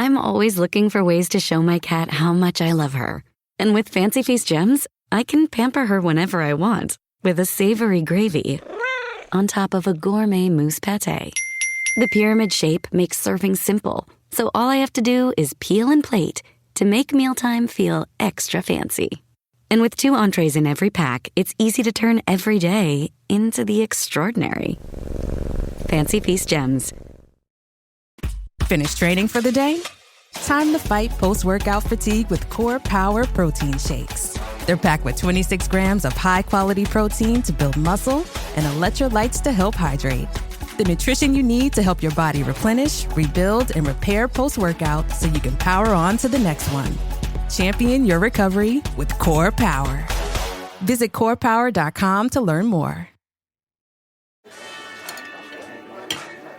I'm always looking for ways to show my cat how much I love her. And with Fancy Feast gems, I can pamper her whenever I want with a savory gravy on top of a gourmet mousse pâté. The pyramid shape makes serving simple, so all I have to do is peel and plate to make mealtime feel extra fancy. And with 2 entrees in every pack, it's easy to turn every day into the extraordinary. Fancy Feast gems. Finished training for the day? Time to fight post-workout fatigue with Core Power Protein Shakes. They're packed with 26 grams of high-quality protein to build muscle and electrolytes to help hydrate. The nutrition you need to help your body replenish, rebuild, and repair post-workout so you can power on to the next one. Champion your recovery with Core Power. Visit corepower.com to learn more.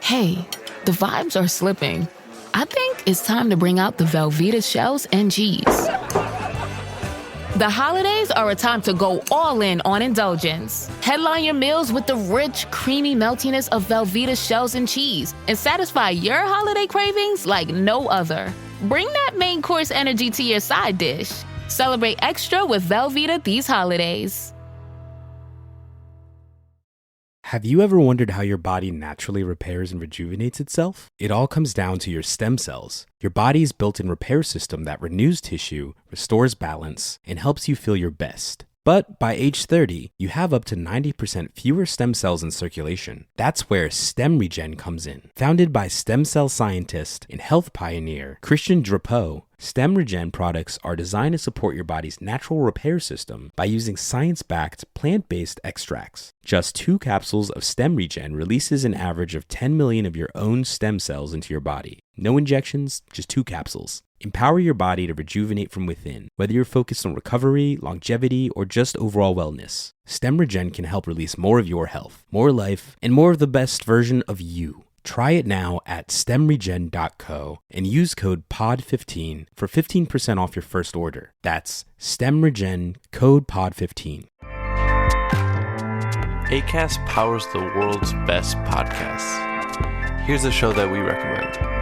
Hey, the vibes are slipping. I think it's time to bring out the Velveeta shells and cheese. The holidays are a time to go all in on indulgence. Headline your meals with the rich, creamy meltiness of Velveeta shells and cheese and satisfy your holiday cravings like no other. Bring that main course energy to your side dish. Celebrate extra with Velveeta these holidays. Have you ever wondered how your body naturally repairs and rejuvenates itself? It all comes down to your stem cells, your body's built-in repair system that renews tissue, restores balance, and helps you feel your best. But by age 30, you have up to 90% fewer stem cells in circulation. That's where StemRegen comes in. Founded by stem cell scientist and health pioneer Christian Drapeau, StemRegen products are designed to support your body's natural repair system by using science-backed, plant-based extracts. Just 2 capsules of StemRegen releases an average of 10 million of your own stem cells into your body. No injections, just 2 capsules. Empower your body to rejuvenate from within, whether you're focused on recovery, longevity, or just overall wellness. StemRegen can help release more of your health, more life, and more of the best version of you. Try it now at stemregen.co and use code POD15 for 15% off your first order. That's StemRegen, code POD15. Acast powers the world's best podcasts. Here's a show that we recommend.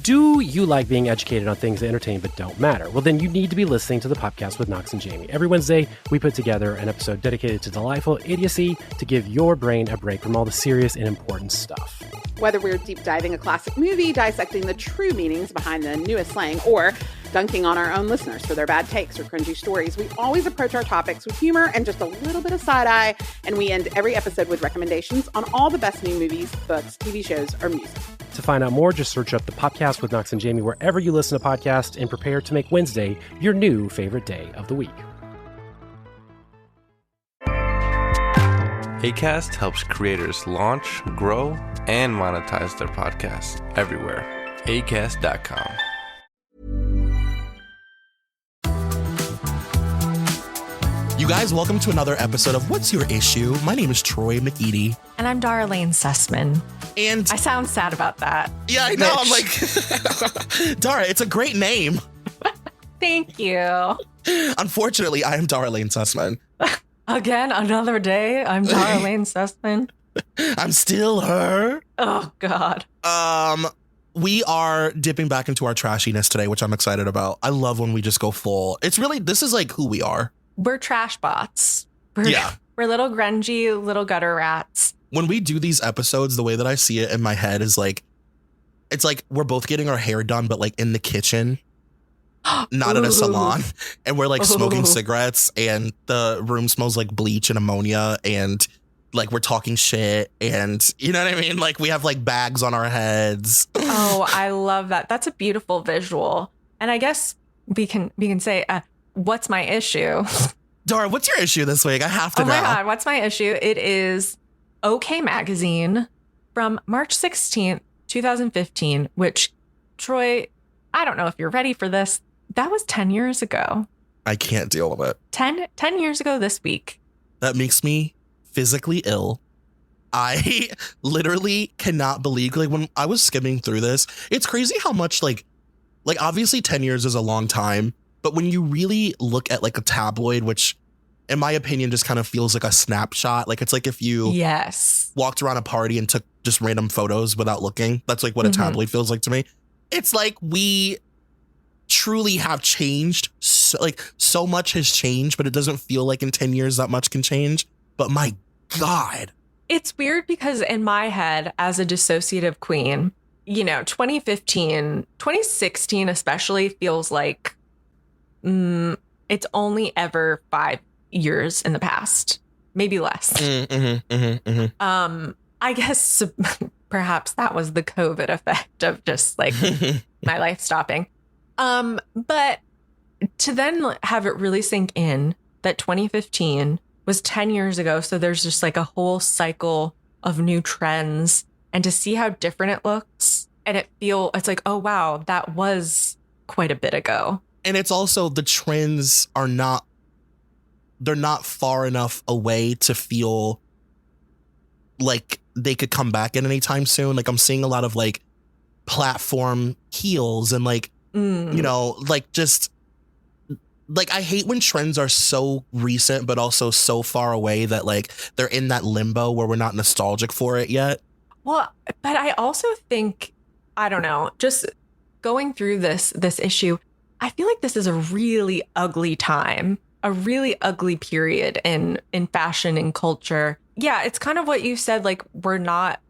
Do you like being educated on things that entertain but don't matter? Well, then you need to be listening to the podcast with Knox and Jamie. Every Wednesday, we put together an episode dedicated to delightful idiocy to give your brain a break from all the serious and important stuff. Whether we're deep diving a classic movie, dissecting the true meanings behind the newest slang, or dunking on our own listeners for their bad takes or cringy stories, we always approach our topics with humor and just a little bit of side-eye, and we end every episode with recommendations on all the best new movies, books, TV shows, or music. To find out more, just search up the podcast with Knox and Jamie wherever you listen to podcasts and prepare to make Wednesday your new favorite day of the week. Acast helps creators launch, grow, and monetize their podcasts everywhere. Acast.com. You guys, welcome to another episode of What's Your Issue? My name is Troy McEady. And I'm Darlene Sussman. And I sound sad about that. Yeah, I know. I'm like, Dara, it's a great name. Thank you. Unfortunately, I am Darlene Sussman. Again, another day. I'm Darlene Sussman. I'm still her. Oh, God. We are dipping back into our trashiness today, which I'm excited about. I love when we just go full. It's really, this is like who we are. We're trash bots. Yeah. We're little grungy, little gutter rats. When we do these episodes, the way that I see it in my head is like, it's like we're both getting our hair done, but like in the kitchen, not in a salon. And we're like smoking cigarettes and the room smells like bleach and ammonia and like we're talking shit and you know what I mean? Like we have like bags on our heads. Oh, I love that. That's a beautiful visual. And I guess we can say, what's my issue? Dara, what's your issue this week? I have to know. Oh my God, what's my issue? It is OK Magazine from March 16th, 2015, which, Troy, I don't know if you're ready for this. That was 10 years ago. I can't deal with it. 10 years ago this week. That makes me physically ill. I literally cannot believe, like when I was skimming through this, it's crazy how much like obviously 10 years is a long time. But when you really look at like a tabloid, which in my opinion just kind of feels like a snapshot, like it's like if you walked around a party and took just random photos without looking. That's like what a tabloid feels like to me. It's like we truly have changed. So much has changed, but it doesn't feel like in 10 years that much can change. But my God. It's weird because in my head, as a dissociative queen, 2016 especially feels like it's only ever 5 years in the past, maybe less. I guess perhaps that was the COVID effect of just like my life stopping. But to then have it really sink in that 2015 was 10 years ago. So there's just like a whole cycle of new trends, and to see how different it looks, and it's like, oh, wow, that was quite a bit ago. And it's also the trends they're not far enough away to feel like they could come back at any time soon. Like I'm seeing a lot of like platform heels and like, like just like I hate when trends are so recent, but also so far away that like they're in that limbo where we're not nostalgic for it yet. Well, but I also think, I don't know, just going through this issue, I feel like this is a really ugly time, a really ugly period in fashion and culture. Yeah, it's kind of what you said, like we're not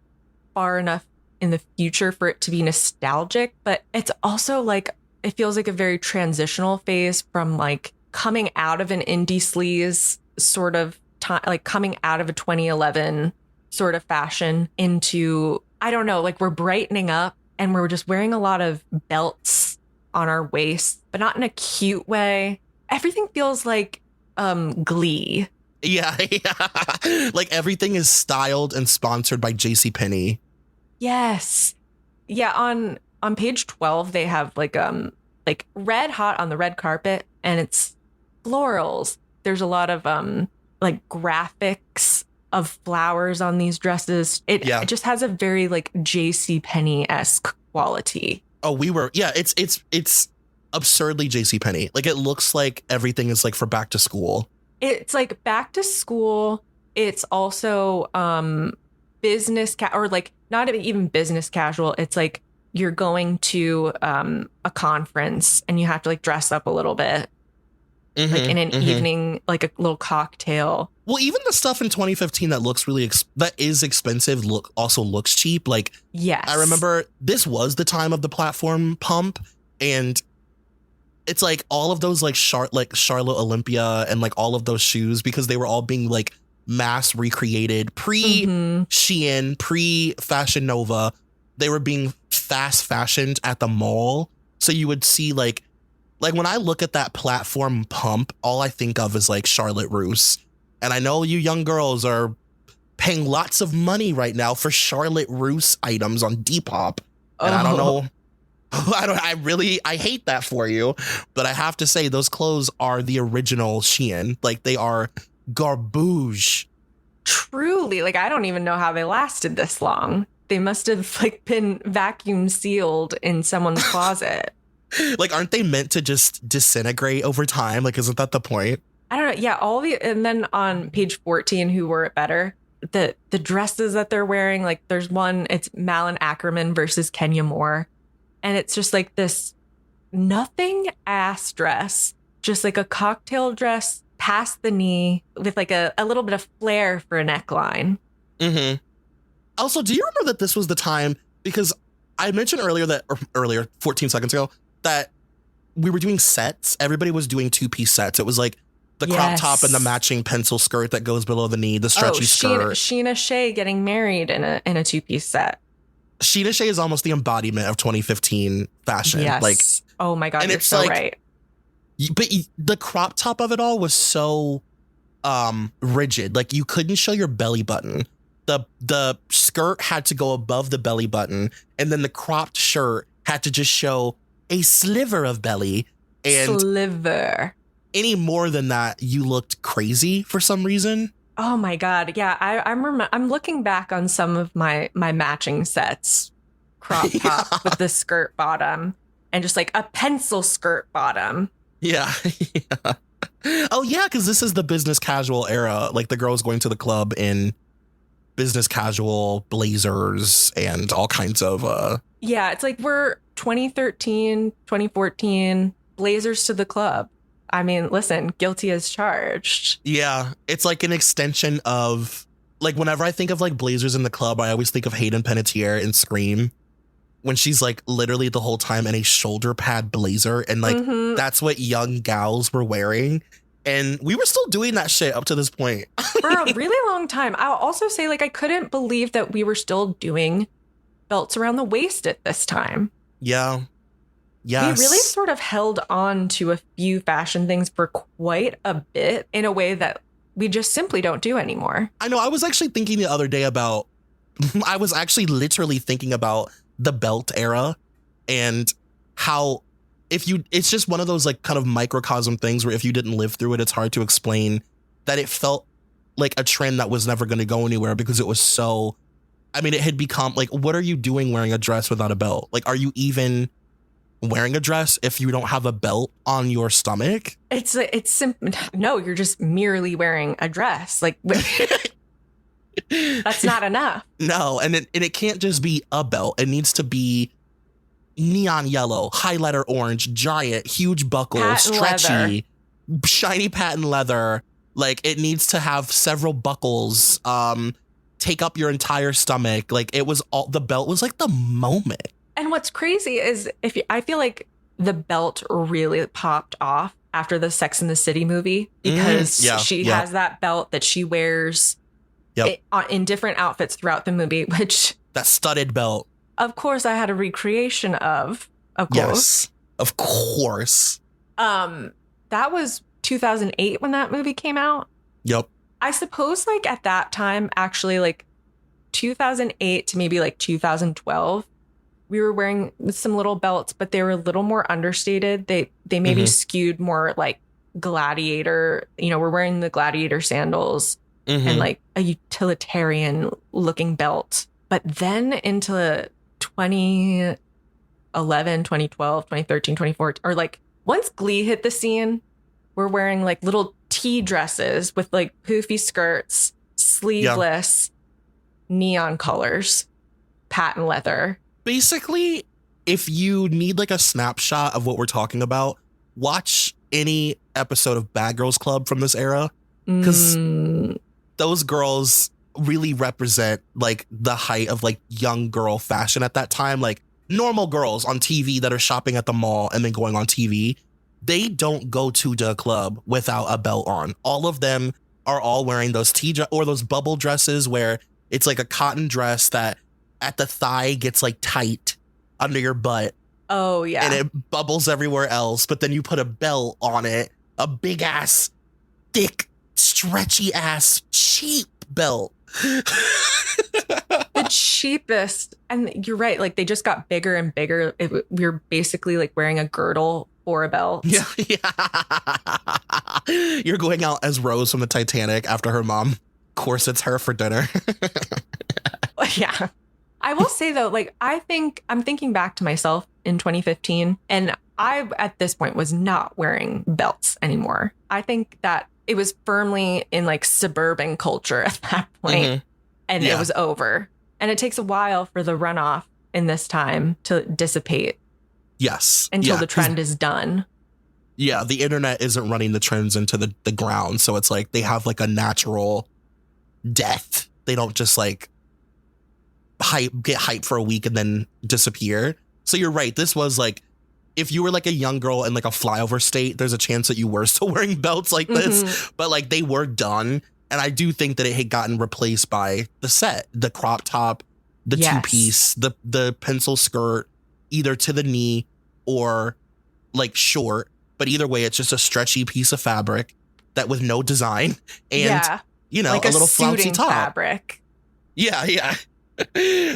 far enough in the future for it to be nostalgic, but it's also like it feels like a very transitional phase from like coming out of an indie sleaze sort of time, like coming out of a 2011 sort of fashion into, I don't know, like we're brightening up and we're just wearing a lot of belts on our waist, but not in a cute way. Everything feels like Glee. Yeah. Like everything is styled and sponsored by JCPenney. Yes. Yeah, on page 12 they have like red hot on the red carpet, and it's florals. There's a lot of like graphics of flowers on these dresses. It just has a very like JCPenney-esque quality. Oh, it's absurdly JCPenney. Like it looks like everything is like for back to school. It's like back to school. It's also business or like not even business casual. It's like you're going to a conference and you have to like dress up a little bit, like in an evening, like a little cocktail. Well, even the stuff in 2015 that looks really that is expensive also looks cheap. Like, yes, I remember this was the time of the platform pump, and it's like all of those like Charlotte Olympia and like all of those shoes, because they were all being like mass recreated pre Shein, pre Fashion Nova. They were being fast fashioned at the mall. So you would see like when I look at that platform pump, all I think of is like Charlotte Russe. And I know you young girls are paying lots of money right now for Charlotte Russe items on Depop. And I don't know. I hate that for you, but I have to say those clothes are the original Shein. Like they are garbage. Truly, like I don't even know how they lasted this long. They must have like been vacuum sealed in someone's closet. Like, aren't they meant to just disintegrate over time? Like, isn't that the point? I don't know. Yeah, and then on page 14, Who Wore It Better? The dresses that they're wearing, like there's one, it's Malin Ackerman versus Kenya Moore. And it's just like this nothing ass dress, just like a cocktail dress past the knee with like a little bit of flair for a neckline. Also, do you remember that this was the time, because I mentioned earlier, 14 seconds ago, that we were doing sets. Everybody was doing 2-piece sets. It was like the crop top and the matching pencil skirt that goes below the knee, the stretchy skirt. Sheena Shea getting married in a 2-piece set. Sheena Shea is almost the embodiment of 2015 fashion. Yes. Like, oh my God, and you're it's so like, right. But the crop top of it all was so rigid. Like you couldn't show your belly button. The skirt had to go above the belly button, and then the cropped shirt had to just show a sliver of belly. And sliver. Any more than that, you looked crazy for some reason. Oh my God. Yeah, I'm looking back on some of my matching sets. Crop top with the skirt bottom and just like a pencil skirt bottom. Yeah. Oh yeah, because this is the business casual era. Like the girls going to the club in business casual blazers and all kinds of Yeah, it's like we're 2013, 2014, blazers to the club. I mean, listen, guilty as charged. Yeah, it's like an extension of, like, whenever I think of like blazers in the club, I always think of Hayden Panettiere in Scream, when she's like literally the whole time in a shoulder pad blazer, and like that's what young gals were wearing. And we were still doing that shit up to this point. For a really long time. I'll also say, like, I couldn't believe that we were still doing belts around the waist at this time. Yeah. Yes. We really sort of held on to a few fashion things for quite a bit in a way that we just simply don't do anymore. I know. I was actually thinking the other day about, I was actually literally thinking about the belt era and how it's just one of those like kind of microcosm things where if you didn't live through it, it's hard to explain that it felt like a trend that was never going to go anywhere because it was so, I mean, it had become like, what are you doing wearing a dress without a belt? Like, are you even wearing a dress if you don't have a belt on your stomach? It's simple. No, you're just merely wearing a dress. Like, that's not enough. No, and it can't just be a belt. It needs to be neon yellow, highlighter orange, giant, huge buckle, patent stretchy, leather. Shiny patent leather. Like, it needs to have several buckles, take up your entire stomach. Like, it was all, the belt was like the moment. And what's crazy is I feel like the belt really popped off after the Sex and the City movie because she has that belt that she wears in different outfits throughout the movie, which that studded belt. Of course, I had a recreation of course. Yes, of course. That was 2008 when that movie came out. Yep. I suppose like at that time, actually like 2008 to maybe like 2012, we were wearing some little belts, but they were a little more understated. They maybe skewed more like gladiator, we're wearing the gladiator sandals and like a utilitarian looking belt. But then into 2011, 2012, 2013, 2014, or like once Glee hit the scene, we're wearing like little tea dresses with like poofy skirts, sleeveless, neon colors, patent leather. Basically, if you need like a snapshot of what we're talking about, watch any episode of Bad Girls Club from this era, because those girls really represent like the height of like young girl fashion at that time. Like normal girls on TV that are shopping at the mall and then going on TV, they don't go to the club without a belt on. All of them are all wearing those or those bubble dresses where it's like a cotton dress that at the thigh gets like tight under your butt. Oh yeah. And it bubbles everywhere else. But then you put a belt on it, a big ass, thick, stretchy ass, cheap belt. The cheapest. And you're right, like they just got bigger and bigger. We were basically like wearing a girdle or a belt. Yeah. You're going out as Rose from the Titanic after her mom corsets her for dinner. Yeah. I will say though, like I'm thinking back to myself in 2015, and I at this point was not wearing belts anymore. I think that it was firmly in like suburban culture at that point, and it was over. And it takes a while for the runoff in this time to dissipate. Yes. Until the trend is done. Yeah, the internet isn't running the trends into the ground. So it's like they have like a natural death. They don't just like get hype for a week and then disappear. So you're right. This was like, if you were like a young girl in like a flyover state, there's a chance that you were still wearing belts like this, but like they were done. And I do think that it had gotten replaced by the set, the crop top, the two-piece, the pencil skirt, either to the knee or like short. But either way, it's just a stretchy piece of fabric that with no design and, like a little flouncy top. Fabric. Yeah.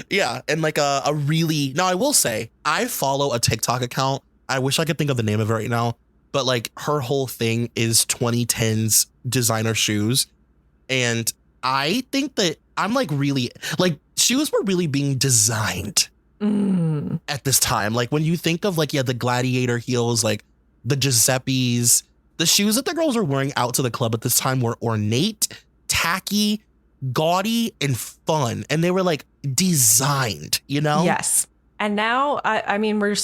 Yeah. And like a really, now I will say, I follow a TikTok account. I wish I could think of the name of it right now, but like her whole thing is 2010s designer shoes. And I think that I'm like really, like shoes were really being designed at this time. Like when you think of like, the gladiator heels, like the Giuseppe's, the shoes that the girls were wearing out to the club at this time were ornate, tacky, gaudy and fun, and they were like designed, you know? Yes. And now, I mean, we're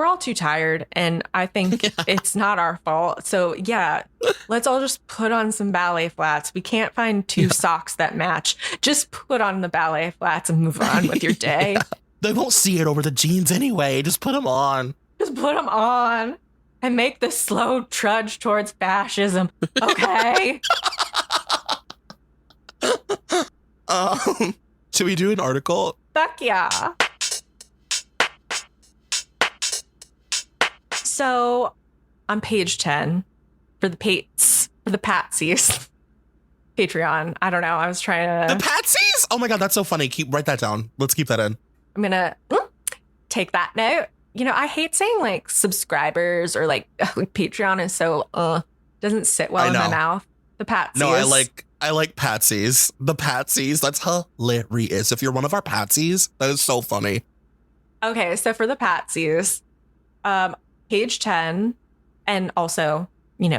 all too tired, and I think it's not our fault. So yeah, let's all just put on some ballet flats. We can't find two socks that match. Just put on the ballet flats and move on with your day. Yeah. They won't see it over the jeans anyway. Just put them on. Just put them on and make the slow trudge towards fascism. Okay. Should we do an article? Fuck yeah. So on page 10 for the Patsies, Patreon. I don't know. I was trying to. The Patsies? Oh my God, that's so funny. Write that down. Let's keep that in. I'm going to take that note. I hate saying like subscribers or like Patreon is so, doesn't sit well in my mouth. The Patsies. No, I like Patsies. The Patsies. That's hilarious. If you're one of our Patsies, that is so funny. Okay, so for the Patsies, page 10, and also,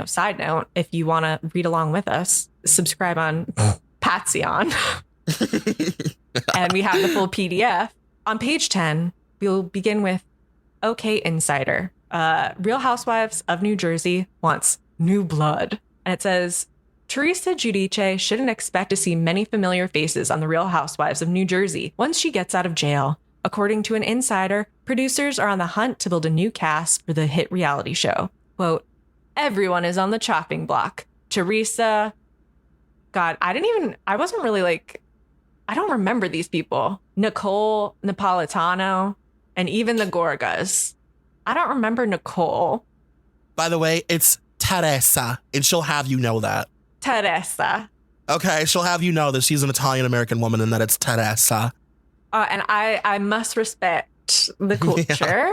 side note, if you want to read along with us, subscribe on Patreon. And we have the full PDF. On page 10, we'll begin with OK Insider. Real Housewives of New Jersey wants new blood. And it says, Teresa Giudice shouldn't expect to see many familiar faces on The Real Housewives of New Jersey once she gets out of jail. According to an insider, producers are on the hunt to build a new cast for the hit reality show. Quote, everyone is on the chopping block. Teresa, God, I wasn't really like, I don't remember these people. Nicole Napolitano, and even the Gorgas. I don't remember Nicole. By the way, it's Teresa, and she'll have you know that. Teresa. Okay, she'll have you know that she's an Italian-American woman and that it's Teresa. And I must respect the culture.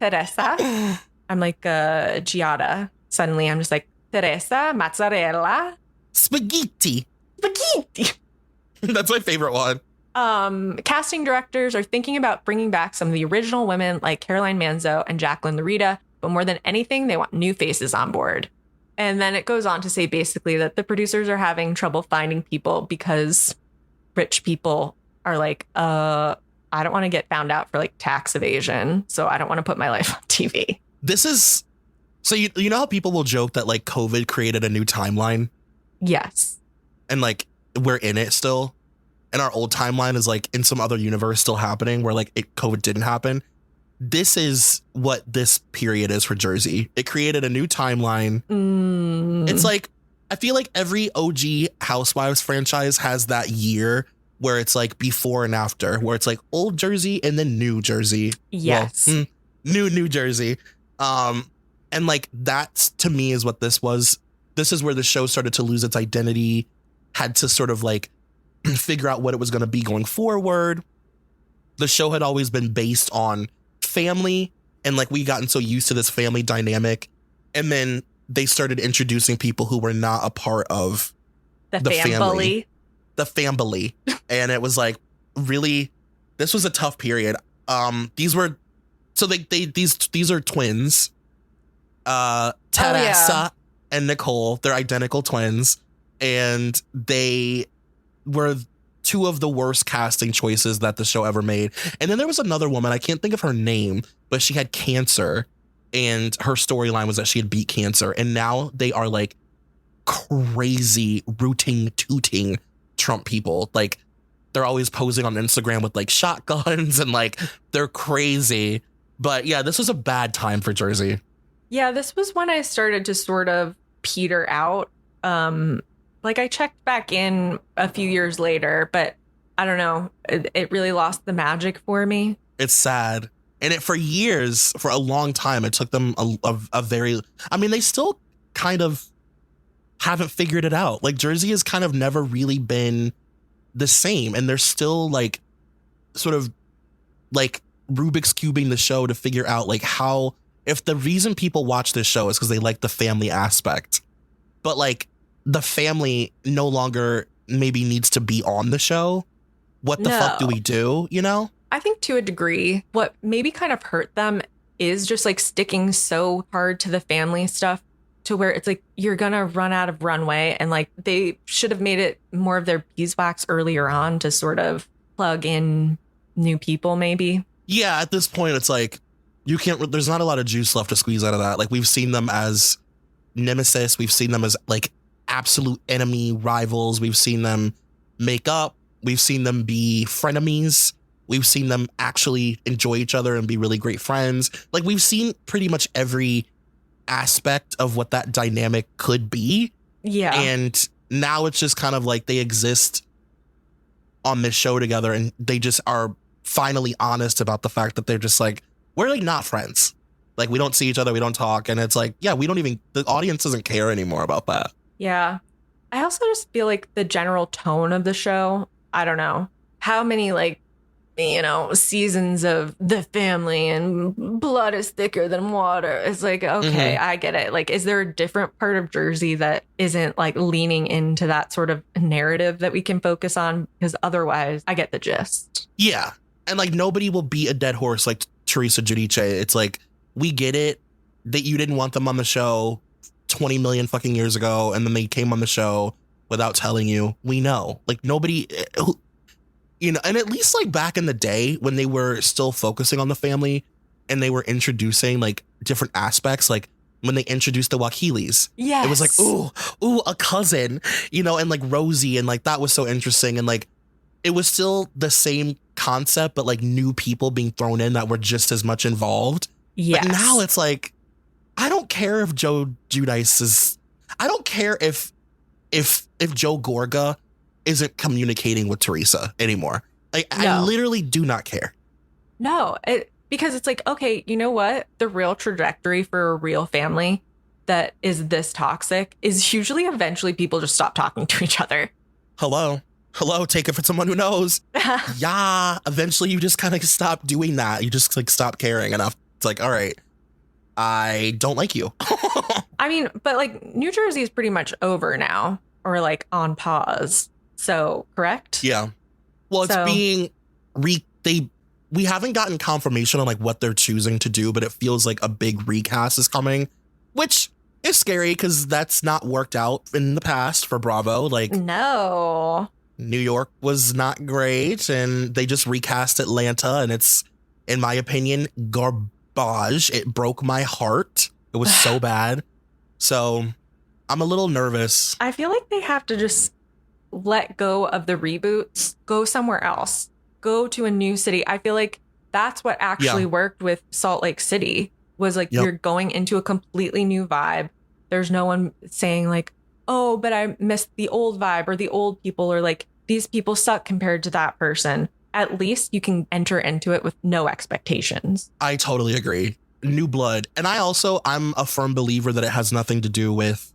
Yeah. Teresa. I'm like Giada. Suddenly I'm just like, Teresa, mozzarella. Spaghetti. That's my favorite one. Casting directors are thinking about bringing back some of the original women like Caroline Manzo and Jacqueline Larita, but more than anything, they want new faces on board. And then it goes on to say basically that the producers are having trouble finding people because rich people are like, I don't want to get found out for like tax evasion, so I don't want to put my life on TV. This is, so you know how people will joke that like COVID created a new timeline? Yes. And like we're in it still. And our old timeline is like in some other universe still happening where like COVID didn't happen. This is what this period is for Jersey. It created a new timeline. It's like, I feel like every OG Housewives franchise has that year where it's like before and after, where it's like old Jersey and then new Jersey. Yes. Well, new Jersey. And like that to me is what this was. This is where the show started to lose its identity, had to sort of like figure out what it was going to be going forward. The show had always been based on family, and like we gotten so used to this family dynamic, and then they started introducing people who were not a part of the family. The family. And it was like, really, this was a tough period. These are twins. Teresa and Nicole, they're identical twins, and they were two of the worst casting choices that the show ever made. And then there was another woman, I can't think of her name, but she had cancer, and her storyline was that she had beat cancer, and now they are like crazy tooting Trump people. Like they're always posing on Instagram with like shotguns and like they're crazy. But yeah, this was a bad time for Jersey. Yeah, this was when I started to sort of peter out. Like I checked back in a few years later, but I don't know. It really lost the magic for me. It's sad. And for years, for a long time, it took them a very, I mean, they still kind of haven't figured it out. Like Jersey has kind of never really been the same. And they're still like sort of like Rubik's cubing the show to figure out like how, if the reason people watch this show is because they like the family aspect, but like the family no longer maybe needs to be on the show. What the fuck do we do? You know? I think to a degree, what maybe kind of hurt them is just like sticking so hard to the family stuff to where it's like you're gonna run out of runway, and like they should have made it more of their beeswax earlier on to sort of plug in new people, maybe. Yeah, at this point, it's like you can't. There's not a lot of juice left to squeeze out of that. Like we've seen them as nemesis, we've seen them as like absolute enemy rivals. We've seen them make up. We've seen them be frenemies. We've seen them actually enjoy each other and be really great friends. Like we've seen pretty much every aspect of what that dynamic could be. Yeah. And now it's just kind of like they exist on this show together, and they just are finally honest about the fact that they're just like, we're like not friends. Like we don't see each other, we don't talk. And it's like, yeah, we don't even, the audience doesn't care anymore about that. Yeah. I also just feel like the general tone of the show, I don't know how many like, you know, seasons of the family and blood is thicker than water. It's like, okay, I get it. Like, is there a different part of Jersey that isn't like leaning into that sort of narrative that we can focus on? Because otherwise I get the gist. Yeah. And like nobody will beat a dead horse like Teresa Giudice. It's like, we get it that you didn't want them on the show 20 million fucking years ago, and then they came on the show without telling you. We know. Like nobody, you know, and at least like back in the day when they were still focusing on the family and they were introducing like different aspects, like when they introduced the Wakilis. Yes. It was like, ooh, a cousin, you know, and like Rosie, and like that was so interesting. And like it was still the same concept, but like new people being thrown in that were just as much involved. Yes. But now it's like, I don't care if Joe Giudice is, I don't care if Joe Gorga isn't communicating with Teresa anymore. Like, No. I literally do not care. No, because it's like, okay, you know what? The real trajectory for a real family that is this toxic is usually eventually people just stop talking to each other. Hello, take it for someone who knows. Yeah, eventually you just kind of stop doing that. You just like stop caring enough. It's like, all right, I don't like you. I mean, but like New Jersey is pretty much over now, or like on pause. So, correct? Yeah. Well, it's being we haven't gotten confirmation on like what they're choosing to do, but it feels like a big recast is coming, which is scary because that's not worked out in the past for Bravo. Like, no, New York was not great, and they just recast Atlanta, and it's, in my opinion, garbage. It broke my heart. It was so bad. So I'm a little nervous. I feel like they have to just let go of the reboots, go somewhere else, go to a new city. I feel like that's what actually worked with Salt Lake City, was like you're going into a completely new vibe. There's no one saying like, oh, but I missed the old vibe or the old people, or like these people suck compared to that person. At least you can enter into it with no expectations. I totally agree. New blood. And I'm a firm believer that it has nothing to do with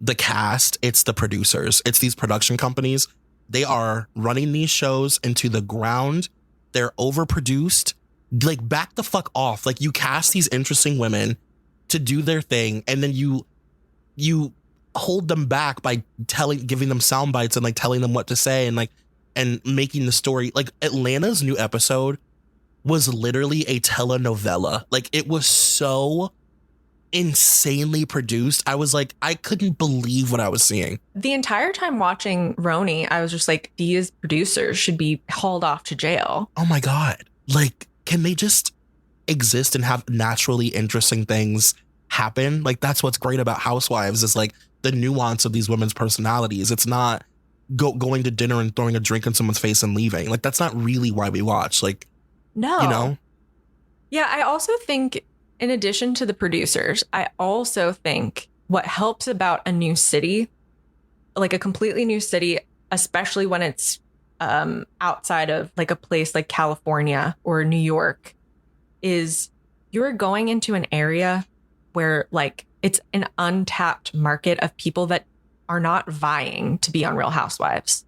the cast. It's the producers. It's these production companies. They are running these shows into the ground. They're overproduced. Like, back the fuck off. Like, you cast these interesting women to do their thing, and then you hold them back by giving them sound bites and like telling them what to say, and making the story. Like, Atlanta's new episode was literally a telenovela. Like, it was so insanely produced. I was like, I couldn't believe what I was seeing. The entire time watching Roni, I was just like, these producers should be hauled off to jail. Oh my God. Like, can they just exist and have naturally interesting things happen? Like, that's what's great about Housewives, is like the nuance of these women's personalities. It's not going to dinner and throwing a drink in someone's face and leaving. Like, that's not really why we watch. Like, no. You know? Yeah, I also think, in addition to the producers, I also think what helps about a new city, like a completely new city, especially when it's outside of like a place like California or New York, is you're going into an area where like it's an untapped market of people that are not vying to be on Real Housewives.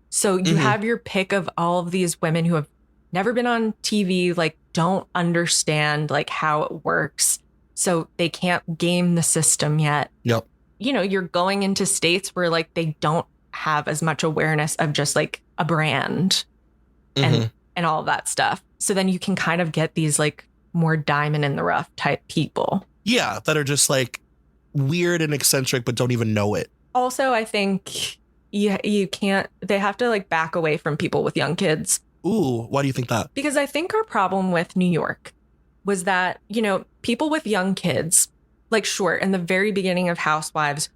So you have your pick of all of these women who have never been on TV, like don't understand like how it works. So they can't game the system yet. Yep. You know, you're going into states where like they don't have as much awareness of just like a brand and all of that stuff. So then you can kind of get these like more diamond in the rough type people. Yeah, that are just like weird and eccentric, but don't even know it. Also, I think you can't, they have to like back away from people with young kids. Ooh, why do you think that? Because I think our problem with New York was that, you know, people with young kids, like, sure, in the very beginning of Housewives,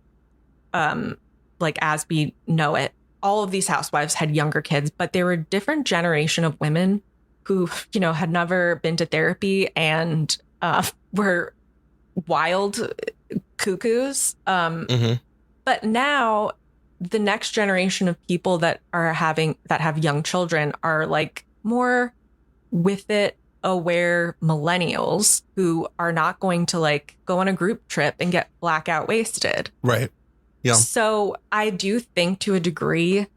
like as we know it, all of these housewives had younger kids, but they were a different generation of women who, you know, had never been to therapy and were wild cuckoos. But now the next generation of people that have young children are like more with it aware millennials who are not going to like go on a group trip and get blackout wasted. Right. Yeah. So I do think to a degree,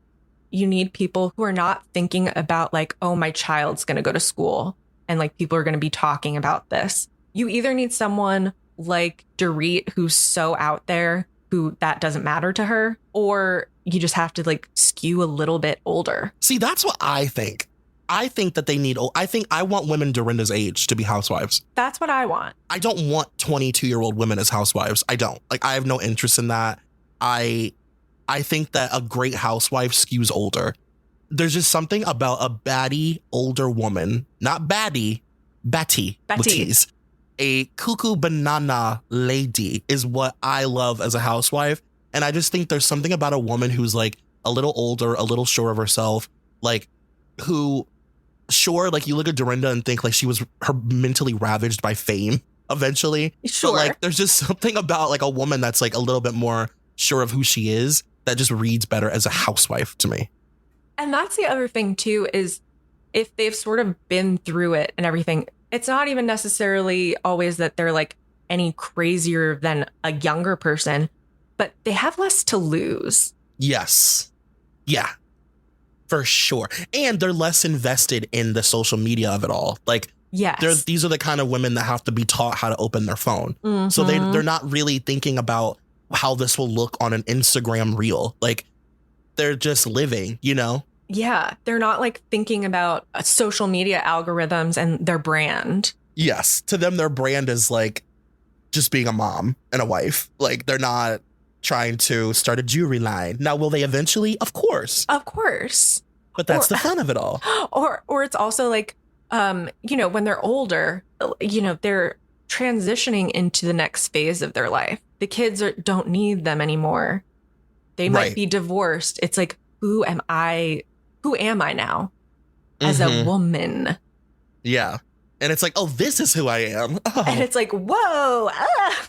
you need people who are not thinking about like, oh, my child's going to go to school and like people are going to be talking about this. You either need someone like Dorit who's so out there who that doesn't matter to her, or you just have to like skew a little bit older. See, that's what I think. I think that they need, I want women Dorinda's age to be housewives. That's what I want. I don't want 22-year-old women as housewives. I don't. Like, I have no interest in that. I think that a great housewife skews older. There's just something about a baddie older woman, not baddie, Betty. A cuckoo banana lady is what I love as a housewife. And I just think there's something about a woman who's like a little older, a little sure of herself, like who, sure, like you look at Dorinda and think like she was mentally ravaged by fame eventually. Sure. But like there's just something about like a woman that's like a little bit more sure of who she is that just reads better as a housewife to me. And that's the other thing too, is if they've sort of been through it and everything, it's not even necessarily always that they're like any crazier than a younger person, but they have less to lose. Yes. Yeah, for sure. And they're less invested in the social media of it all. Like, yes, these are the kind of women that have to be taught how to open their phone. Mm-hmm. So they're not really thinking about how this will look on an Instagram reel. Like, they're just living, you know? Yeah, they're not like thinking about social media algorithms and their brand. Yes, to them, their brand is like just being a mom and a wife. Like, they're not trying to start a jewelry line. Now, will they eventually? Of course. Of course. But that's the fun of it all. Or it's also like, you know, when they're older, you know, they're transitioning into the next phase of their life. The kids don't need them anymore. They might be divorced. It's like, who am I now as a woman? Yeah. And it's like, oh, this is who I am. Oh. And it's like, whoa. Ah.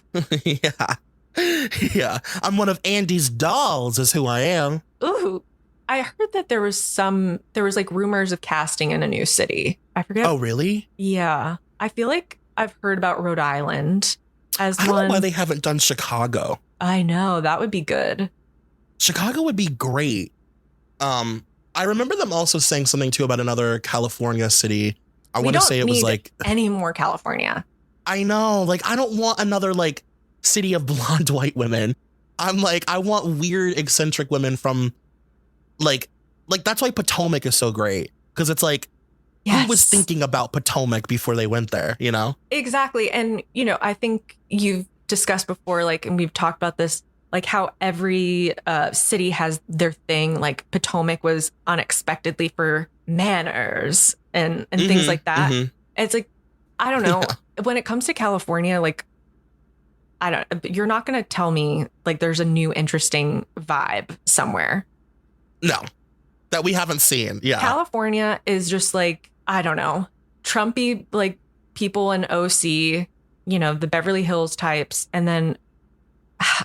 Yeah. I'm one of Andy's dolls is who I am. Ooh. I heard that there was like rumors of casting in a new city. I forget. Oh, really? Yeah. I feel like I've heard about Rhode Island as I don't know why they haven't done Chicago. I know. That would be good. Chicago would be great. I remember them also saying something too about another California city. I want to say it was like any more California. I know. Like, I don't want another like city of blonde white women. I'm like, I want weird eccentric women from like that's why Potomac is so great. Because it's like, who was thinking about Potomac before they went there, you know? Exactly. And, you know, I think you've discussed before, like, and we've talked about this, like how every city has their thing. Like Potomac was unexpectedly for manners and things like that. Mm-hmm. It's like, I don't know. Yeah. When it comes to California, like, you're not going to tell me like there's a new interesting vibe somewhere. No, that we haven't seen. Yeah. California is just like, I don't know, Trumpy, like people in OC, you know, the Beverly Hills types. And then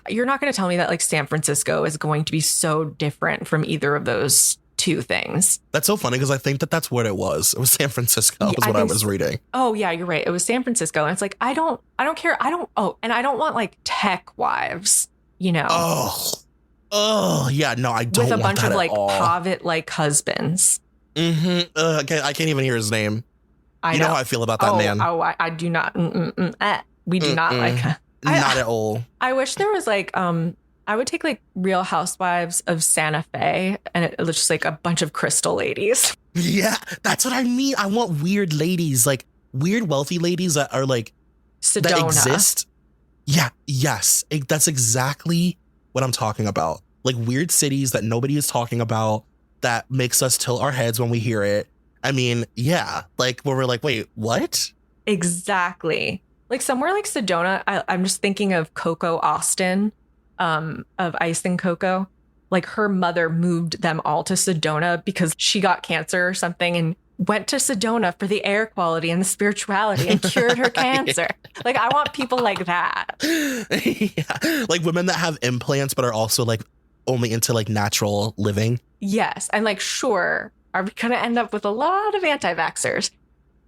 you're not going to tell me that like San Francisco is going to be so different from either of those two things. That's so funny because I think that's what it was. It was San Francisco was what I was reading. Oh, yeah, you're right. It was San Francisco. And it's like, I don't care. And I don't want like tech wives, you know. Oh, yeah. No, I don't want with a bunch that of like Pavitt like husbands. Mm-hmm. I can't even hear his name. You know how I feel about that man. Oh, I do not. We do not like. Not at all. I wish there was like, I would take like Real Housewives of Santa Fe and it was just like a bunch of crystal ladies. Yeah, that's what I mean. I want weird ladies, like weird wealthy ladies that are like Sedona. That exist. Yeah, yes. That's exactly what I'm talking about. Like weird cities that nobody is talking about that makes us tilt our heads when we hear it. I mean, yeah, like where we're like, wait, what? Exactly. Like somewhere like Sedona, I'm just thinking of Coco Austin, of Ice and Coco. Like her mother moved them all to Sedona because she got cancer or something and went to Sedona for the air quality and the spirituality and cured her cancer. Yeah. Like I want people like that. Yeah. Like women that have implants but are also like only into like natural living. Yes. And like, sure, are we going to end up with a lot of anti-vaxxers?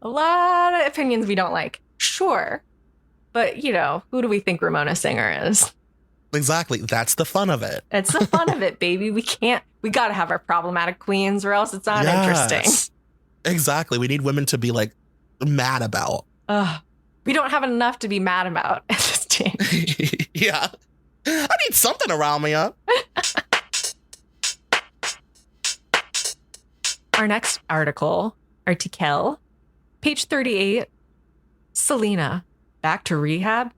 A lot of opinions we don't like. Sure. But, you know, who do we think Ramona Singer is? Exactly. That's the fun of it. It's the fun of it, baby. We got to have our problematic queens or else it's not interesting. Exactly. We need women to be like mad about. We don't have enough to be mad about at this time. Yeah. I need something to rile me up. Our next article, page 38, Selena, back to rehab, ?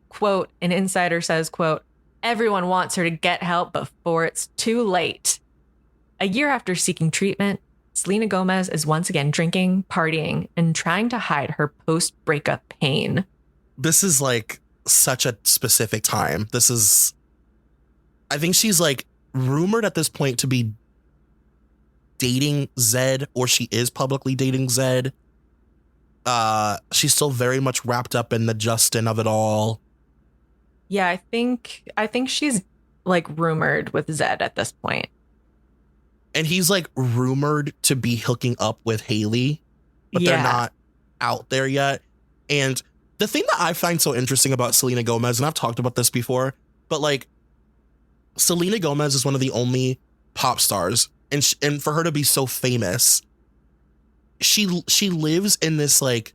Quote, an insider says, quote, everyone wants her to get help before it's too late. A year after seeking treatment, Selena Gomez is once again drinking, partying, and trying to hide her post-breakup pain. This is like such a specific time. I think she's like rumored at this point to be dating Zed, or she is publicly dating Zed. She's still very much wrapped up in the Justin of it all. Yeah, I think she's like rumored with Zed at this point. And he's like rumored to be hooking up with Haley, but they're not out there yet. And the thing that I find so interesting about Selena Gomez, and I've talked about this before, but like Selena Gomez is one of the only pop stars, and for her to be so famous, she lives in this like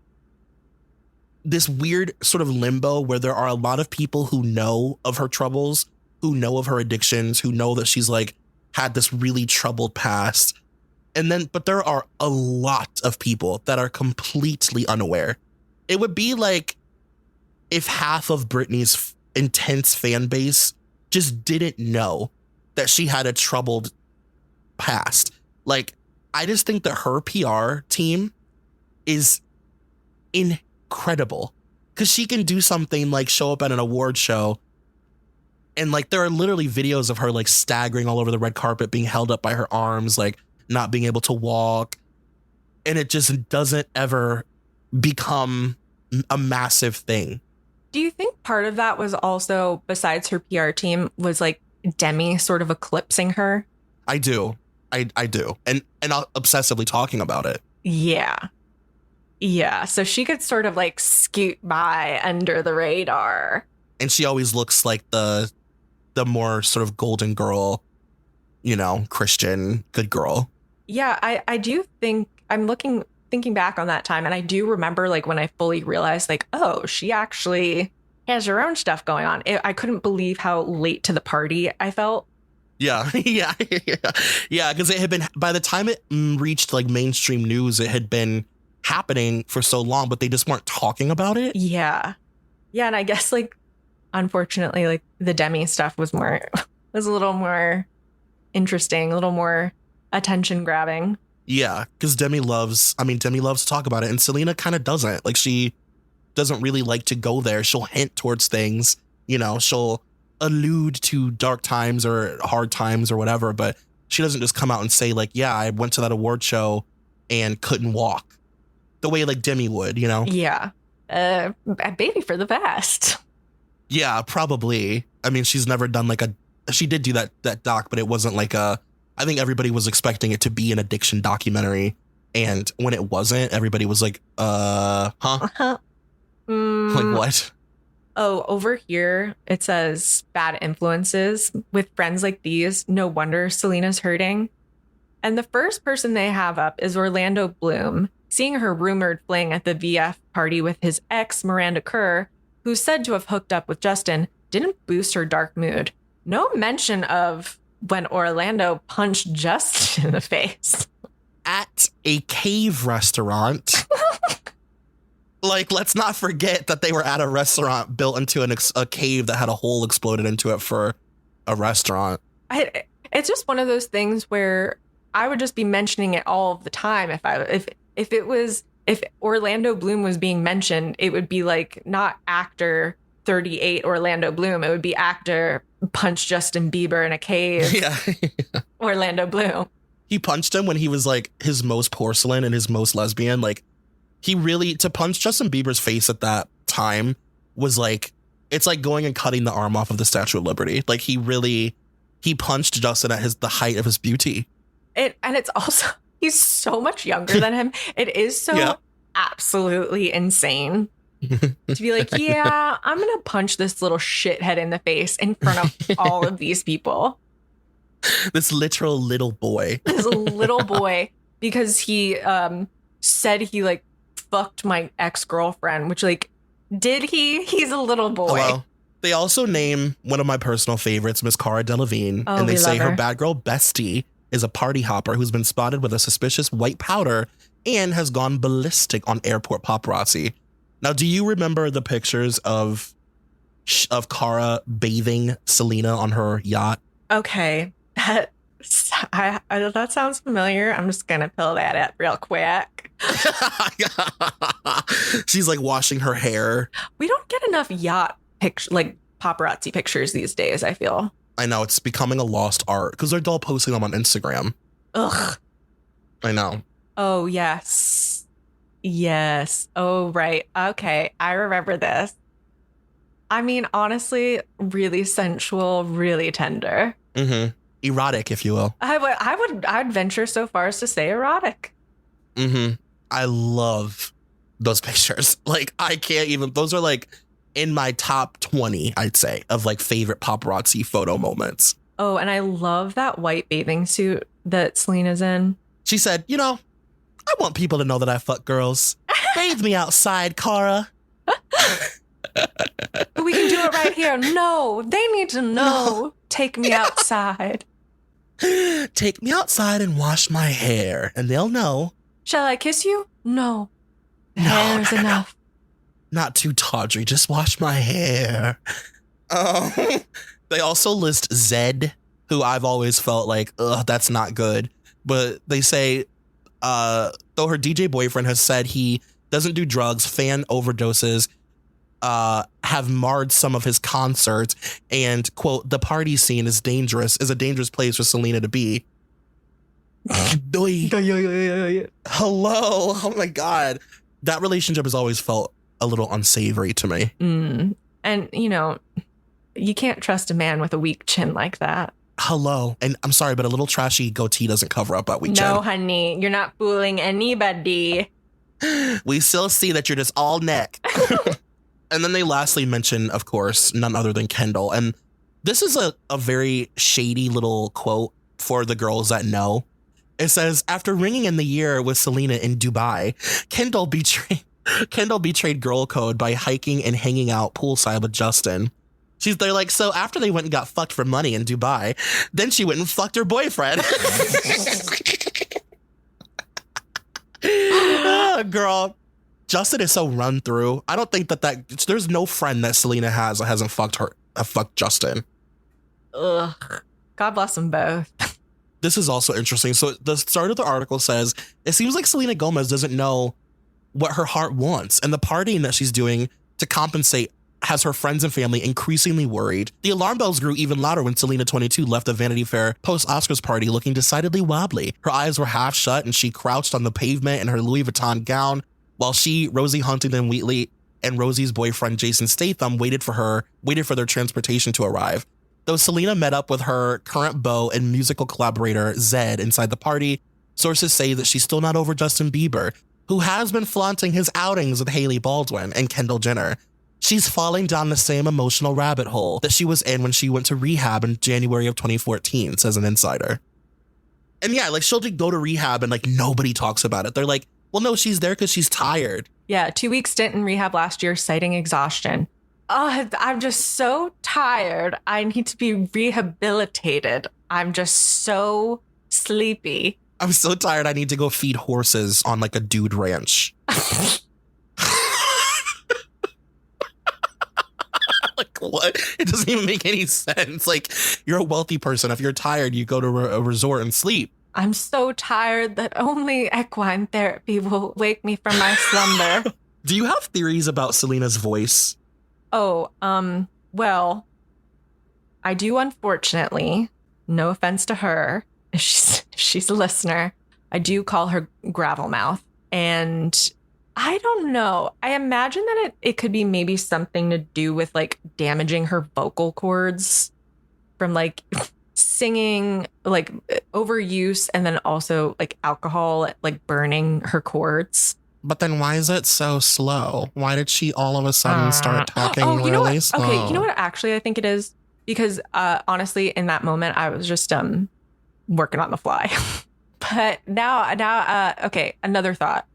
this weird sort of limbo where there are a lot of people who know of her troubles, who know of her addictions, who know that she's like had this really troubled past. But there are a lot of people that are completely unaware. It would be like if half of Britney's intense fan base just didn't know that she had a troubled past. Like, I just think that her PR team is incredible because she can do something like show up at an award show and like there are literally videos of her like staggering all over the red carpet, being held up by her arms, like not being able to walk. And it just doesn't ever become a massive thing. Do you think part of that was also, besides her PR team, was like Demi sort of eclipsing her? I do. I do. And obsessively talking about it. Yeah. Yeah. So she could sort of like scoot by under the radar. And she always looks like the more sort of golden girl, you know, Christian, good girl. Yeah, I do think thinking back on that time, and I do remember like when I fully realized like, oh, she actually has her own stuff going on. I couldn't believe how late to the party I felt. Yeah. Yeah. Because it had been, by the time it reached like mainstream news, it had been happening for so long, but they just weren't talking about it. Yeah. Yeah. And I guess like, unfortunately, like the Demi stuff was a little more interesting, a little more attention grabbing. Yeah. Because Demi loves to talk about it. And Selena kind of doesn't. Like, she doesn't really like to go there. She'll hint towards things, you know, she'll allude to dark times or hard times or whatever, but she doesn't just come out and say like, yeah, I went to that award show and couldn't walk the way like Demi would, you know? Yeah. A baby for the best. Yeah, probably. I mean, she's never done like she did do that doc, but it wasn't like I think everybody was expecting it to be an addiction documentary. And when it wasn't, everybody was like, huh? Like what? Oh, over here, it says bad influences. With friends like these, no wonder Selena's hurting. And the first person they have up is Orlando Bloom, seeing her rumored fling at the VF party with his ex, Miranda Kerr, who's said to have hooked up with Justin, didn't boost her dark mood. No mention of when Orlando punched Justin in the face. At a cave restaurant. Like, let's not forget that they were at a restaurant built into a cave that had a hole exploded into it for a restaurant. It's just one of those things where I would just be mentioning it all the time. If Orlando Bloom was being mentioned, it would be like not actor 38 Orlando Bloom. It would be actor punched Justin Bieber in a cave. Yeah. Orlando Bloom. He punched him when he was like his most porcelain and his most lesbian. Like, he really, to punch Justin Bieber's face at that time was like, it's like going and cutting the arm off of the Statue of Liberty. Like, he punched Justin at the height of his beauty. And it's also, he's so much younger than him. It is so absolutely insane to be like, yeah, I'm going to punch this little shithead in the face in front of all of these people. This literal little boy. This little boy, because he said he like fucked my ex-girlfriend, which like, did he? He's a little boy. Oh, well. They also name one of my personal favorites, Miss Cara Delevingne, Oh, and they we say love her bad girl bestie is a party hopper who's been spotted with a suspicious white powder and has gone ballistic on airport paparazzi. Now, do you remember the pictures of Cara bathing Selena on her yacht? Okay, that sounds familiar. I'm just gonna pull that up real quick. She's like washing her hair. We don't get enough yacht like paparazzi pictures these days, I feel. I know, it's becoming a lost art because they're all posting them on Instagram. Ugh. I know. Oh, yes. Yes. Oh, right. Okay. I remember this. I mean, honestly, really sensual, really tender. Mm-hmm. Erotic, if you will. I'd venture so far as to say erotic. Mm-hmm. I love those pictures. Like, I can't even, those are like in my top 20, I'd say, of like favorite paparazzi photo moments. Oh, and I love that white bathing suit that Selena's in. She said, you know, I want people to know that I fuck girls. Bathe me outside, Cara. We can do it right here. No, they need to know. No. Take me outside. Take me outside and wash my hair, and they'll know. Shall I kiss you? No. Hair's enough. Not too tawdry. Just wash my hair. They also list Zed, who I've always felt like, ugh, that's not good. But they say, though her DJ boyfriend has said he doesn't do drugs, fan overdoses, have marred some of his concerts, and quote, the party scene is a dangerous place for Selena to be. Hello. Oh my God. That relationship has always felt a little unsavory to me. And, you know, you can't trust a man with a weak chin like that. Hello. And I'm sorry, but a little trashy goatee doesn't cover up that weak chin. No, honey, you're not fooling anybody. We still see that you're just all neck. And then they lastly mention, of course, none other than Kendall. And this is a very shady little quote for the girls that know. It says, after ringing in the year with Selena in Dubai, Kendall betrayed girl code by hiking and hanging out poolside with Justin. They're like, so after they went and got fucked for money in Dubai, then she went and fucked her boyfriend. Girl, Justin is so run through. I don't think that there's no friend that Selena has that hasn't fucked Justin. Ugh. God bless them both. This is also interesting. So the start of the article says, it seems like Selena Gomez doesn't know what her heart wants, and the partying that she's doing to compensate has her friends and family increasingly worried. The alarm bells grew even louder when Selena 22 left the Vanity Fair post-Oscars party looking decidedly wobbly. Her eyes were half shut and she crouched on the pavement in her Louis Vuitton gown while she, Rosie Huntington-Whiteley, and Rosie's boyfriend Jason Statham waited for their transportation to arrive. Though Selena met up with her current beau and musical collaborator Zed inside the party, sources say that she's still not over Justin Bieber, who has been flaunting his outings with Hailey Baldwin and Kendall Jenner. She's falling down the same emotional rabbit hole that she was in when she went to rehab in January of 2014, says an insider. And yeah, like she'll just go to rehab and like nobody talks about it. They're like, well, no, she's there because she's tired. Yeah, 2-week stint in rehab last year, citing exhaustion. Oh, I'm just so tired. I need to be rehabilitated. I'm just so sleepy. I'm so tired. I need to go feed horses on like a dude ranch. what? It doesn't even make any sense. Like, you're a wealthy person. If you're tired, you go to a resort and sleep. I'm so tired that only equine therapy will wake me from my slumber. Do you have theories about Selena's voice? Oh, well, I do, unfortunately. No offense to her. If she's a listener. I do call her gravel mouth. And I don't know. I imagine that it could be maybe something to do with like damaging her vocal cords from like singing, like overuse, and then also like alcohol, like burning her cords. But then why is it so slow? Why did she all of a sudden start talking you know really what? slow? Okay, you know what actually I think it is? Because honestly, in that moment, I was just working on the fly. But now, okay, another thought.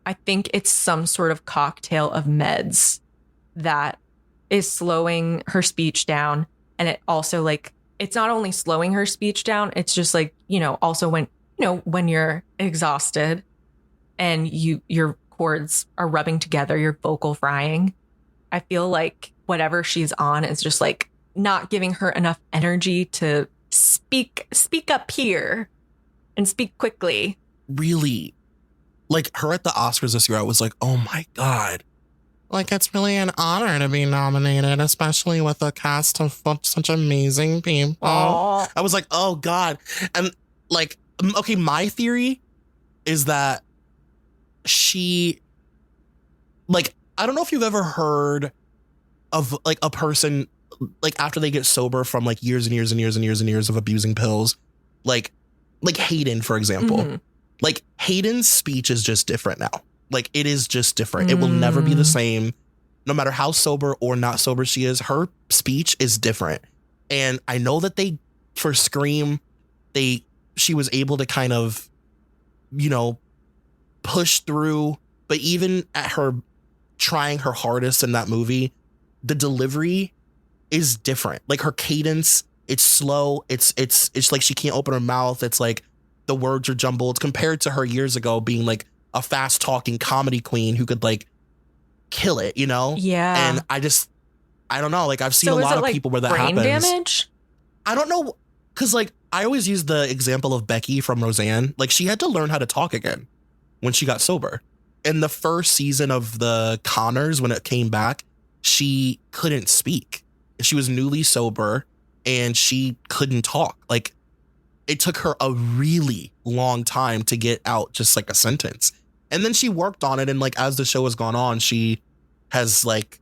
I think it's some sort of cocktail of meds that is slowing her speech down. And it also like, it's not only slowing her speech down, it's just like, also when you're exhausted and your cords are rubbing together, your vocal frying. I feel like whatever she's on is just like not giving her enough energy to speak up here and speak quickly. Really? Like, her at the Oscars this year, I was like, oh my God. Like, it's really an honor to be nominated, especially with a cast of such amazing people. Aww. I was like, oh God. And like, okay, my theory is that she, like, I don't know if you've ever heard of like a person, like after they get sober from like years and years and years and years and years of abusing pills, like Hayden, for example. Mm-hmm. Like, Hayden's speech is just different now. Like, it is just different. It will never be the same. No matter how sober or not sober she is, her speech is different. And I know that for Scream, she was able to kind of, push through. But even at her trying her hardest in that movie, the delivery is different. Like, her cadence, it's slow. It's like she can't open her mouth. It's like the words are jumbled compared to her years ago being like a fast talking comedy queen who could like kill it, Yeah. And I don't know. Like, I've seen a lot of people where that brain happens. Damage? I don't know. Cause like, I always use the example of Becky from Roseanne. Like, she had to learn how to talk again when she got sober. In the first season of the Conners, when it came back, she couldn't speak. She was newly sober and she couldn't talk. Like, it took her a really long time to get out just like a sentence. And then she worked on it. And like, as the show has gone on, she has like,